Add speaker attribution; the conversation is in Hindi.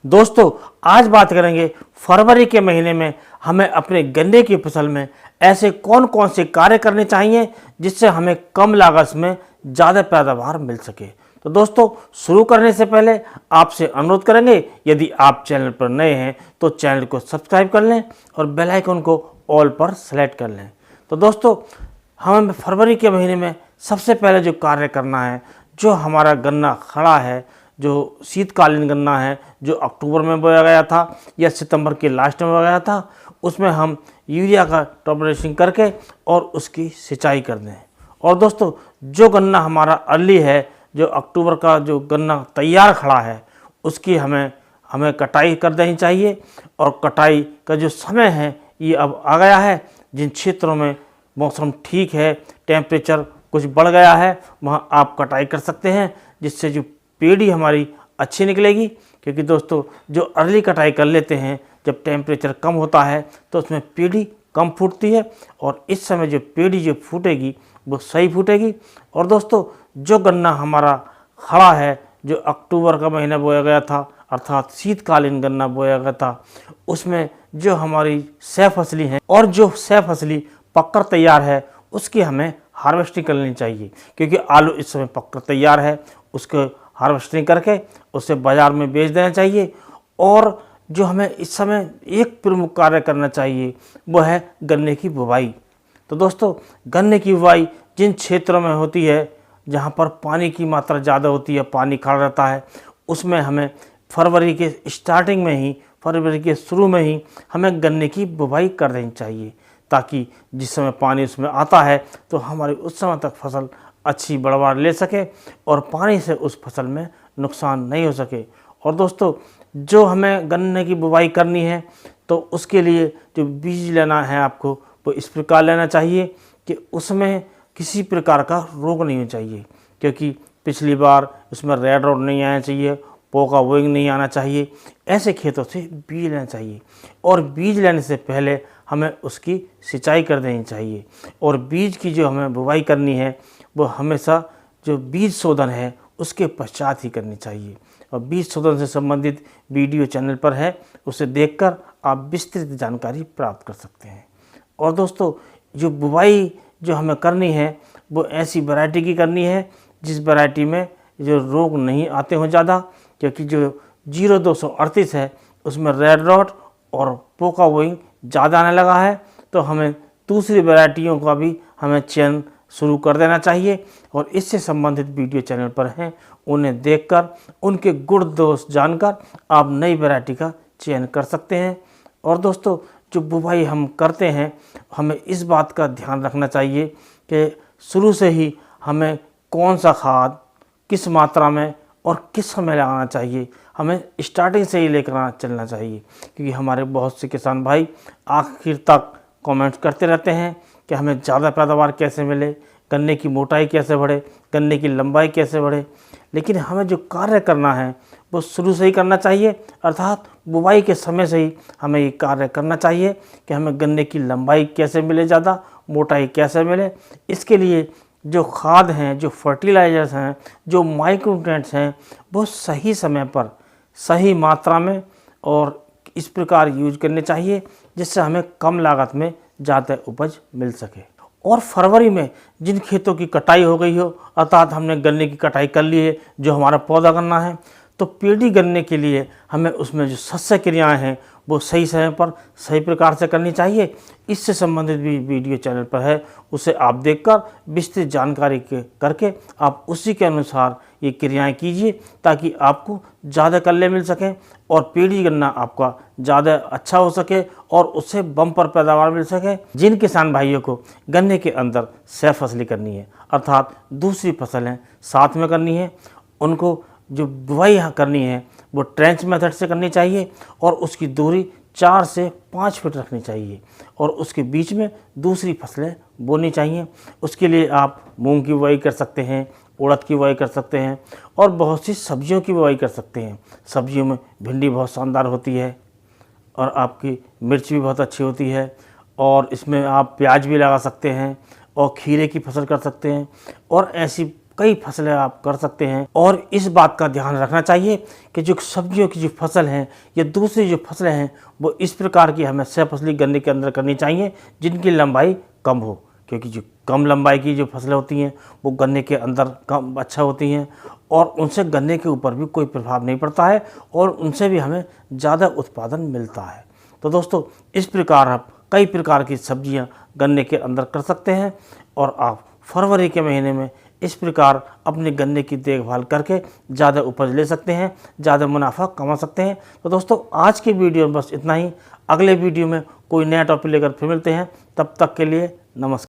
Speaker 1: दोस्तों आज बात करेंगे फरवरी के महीने में हमें अपने गन्ने की फसल में ऐसे कौन कौन से कार्य करने चाहिए जिससे हमें कम लागत में ज़्यादा पैदावार मिल सके। तो दोस्तों शुरू करने से पहले आपसे अनुरोध करेंगे, यदि आप चैनल पर नए हैं तो चैनल को सब्सक्राइब कर लें और बेल आइकन को ऑल पर सेलेक्ट कर लें। तो दोस्तों हमें फरवरी के महीने में सबसे पहले जो कार्य करना है, जो हमारा गन्ना खड़ा है, जो शीतकालीन गन्ना है, जो अक्टूबर में बोया गया था या सितंबर के लास्ट में बोया गया था, उसमें हम यूरिया का टॉपरेशिंग करके और उसकी सिंचाई कर दें। और दोस्तों जो गन्ना हमारा अर्ली है, जो अक्टूबर का जो गन्ना तैयार खड़ा है, उसकी हमें कटाई कर देनी चाहिए। और कटाई का जो समय है ये अब आ गया है। जिन क्षेत्रों में मौसम ठीक है, टेम्परेचर कुछ बढ़ गया है, वहाँ आप कटाई कर सकते हैं, जिससे जो पेड़ी हमारी अच्छी निकलेगी। क्योंकि दोस्तों जो अर्ली कटाई कर लेते हैं, जब टेम्परेचर कम होता है तो उसमें पेड़ी कम फूटती है और इस समय जो पेड़ी जो फूटेगी वो सही फूटेगी। और दोस्तों जो गन्ना हमारा खड़ा है, जो अक्टूबर का महीना बोया गया था, अर्थात शीतकालीन गन्ना बोया गया था, उसमें जो हमारी सह फसली है और जो सह फसली पककर तैयार है उसकी हमें हार्वेस्टिंग कर लेनी चाहिए। क्योंकि आलू इस समय पककर तैयार है, उसको हार्वेस्टिंग करके उसे बाज़ार में बेच देना चाहिए। और जो हमें इस समय एक प्रमुख कार्य करना चाहिए वो है गन्ने की बुवाई। तो दोस्तों गन्ने की बुवाई जिन क्षेत्रों में होती है, जहाँ पर पानी की मात्रा ज़्यादा होती है, पानी खड़ा रहता है, उसमें हमें फरवरी के स्टार्टिंग में ही, फरवरी के शुरू में ही हमें गन्ने की बुवाई कर देनी चाहिए, ताकि जिस समय पानी उसमें आता है तो हमारी उस समय तक फसल अच्छी बढ़वार ले सके और पानी से उस फसल में नुकसान नहीं हो सके। और दोस्तों जो हमें गन्ने की बुवाई करनी है तो उसके लिए जो बीज लेना है आपको वो इस प्रकार लेना चाहिए कि उसमें किसी प्रकार का रोग नहीं होना चाहिए। क्योंकि पिछली बार उसमें रेड रॉट नहीं आना चाहिए, पोका वोइंग नहीं आना चाहिए। ऐसे खेतों से बीज लेना चाहिए और बीज लेने से पहले हमें उसकी सिंचाई कर देनी चाहिए। और बीज की जो हमें बुवाई करनी है वो हमेशा जो बीज शोधन है उसके पश्चात ही करनी चाहिए। और बीज शोधन से संबंधित वीडियो चैनल पर है, उसे देखकर आप विस्तृत जानकारी प्राप्त कर सकते हैं। और दोस्तों जो बुवाई जो हमें करनी है वो ऐसी वैरायटी की करनी है जिस वैरायटी में जो रोग नहीं आते हों ज़्यादा। क्योंकि जो 0238 है उसमें रेड रॉट और पोका वोइंग ज़्यादा आने लगा है, तो हमें दूसरी वैरायटियों का भी हमें चयन शुरू कर देना चाहिए। और इससे संबंधित वीडियो चैनल पर हैं, उन्हें देखकर उनके गुण दोष जानकर आप नई वैरायटी का चयन कर सकते हैं। और दोस्तों जो बुवाई हम करते हैं, हमें इस बात का ध्यान रखना चाहिए कि शुरू से ही हमें कौन सा खाद किस मात्रा में और किस समय लगाना चाहिए, हमें स्टार्टिंग से ही लेकर चलना चाहिए। क्योंकि हमारे बहुत से किसान भाई आखिर तक कमेंट्स करते रहते हैं कि हमें ज़्यादा पैदावार कैसे मिले, गन्ने की मोटाई कैसे बढ़े, गन्ने की लंबाई कैसे बढ़े। लेकिन हमें जो कार्य करना है वो शुरू से ही करना चाहिए, अर्थात बुवाई के समय से ही हमें ये कार्य करना चाहिए कि हमें गन्ने की लंबाई कैसे मिले, ज़्यादा मोटाई कैसे मिले। इसके लिए जो खाद हैं, जो फर्टिलाइजर्स हैं, जो माइक्रोन्यूट्रिएंट्स हैं, वो सही समय पर सही मात्रा में और इस प्रकार यूज करने चाहिए जिससे हमें कम लागत में ज़्यादा उपज मिल सके। और फरवरी में जिन खेतों की कटाई हो गई हो, अर्थात हमने गन्ने की कटाई कर ली है, जो हमारा पौधा गन्ना है, तो पेड़ी गन्ने के लिए हमें उसमें जो शस्य क्रियाएँ हैं वो सही समय पर सही प्रकार से करनी चाहिए। इससे संबंधित भी वीडियो चैनल पर है, उसे आप देखकर विस्तृत जानकारी करके आप उसी के अनुसार ये क्रियाएं कीजिए, ताकि आपको ज़्यादा कल्ले मिल सकें और पेड़ी गन्ना आपका ज़्यादा अच्छा हो सके और उससे बम्पर पैदावार मिल सके। जिन किसान भाइयों को गन्ने के अंदर सह फसली करनी है, अर्थात दूसरी फसलें साथ में करनी है, उनको जो बुवाई करनी है वो ट्रेंच मेथड से करनी चाहिए और उसकी दूरी 4 से 5 फीट रखनी चाहिए और उसके बीच में दूसरी फसलें बोनी चाहिए। उसके लिए आप मूंग की बुवाई कर सकते हैं, उड़द की बुवाई कर सकते हैं और बहुत सी सब्जियों की बुवाई कर सकते हैं। सब्जियों में भिंडी बहुत शानदार होती है और आपकी मिर्च भी बहुत अच्छी होती है, और इसमें आप प्याज भी लगा सकते हैं और खीरे की फसल कर सकते हैं। और ऐसी कई फसलें आप कर सकते हैं। और इस बात का ध्यान रखना चाहिए कि जो सब्जियों की जो फसल हैं या दूसरी जो फसलें हैं वो इस प्रकार की हमें सहफसली गन्ने के अंदर करनी चाहिए जिनकी लंबाई कम हो, क्योंकि जो कम लंबाई की जो फसलें होती हैं वो गन्ने के अंदर कम अच्छा होती हैं और उनसे गन्ने के ऊपर भी कोई प्रभाव नहीं पड़ता है और उनसे भी हमें ज़्यादा उत्पादन मिलता है। तो दोस्तों, इस प्रकार आप कई प्रकार की सब्जियां गन्ने के अंदर कर सकते हैं और आप फरवरी के महीने में इस प्रकार अपने गन्ने की देखभाल करके ज़्यादा उपज ले सकते हैं, ज़्यादा मुनाफा कमा सकते हैं। तो दोस्तों, आज की वीडियो में बस इतना ही। अगले वीडियो में कोई नया टॉपिक लेकर फिर मिलते हैं। तब तक के लिए नमस्कार।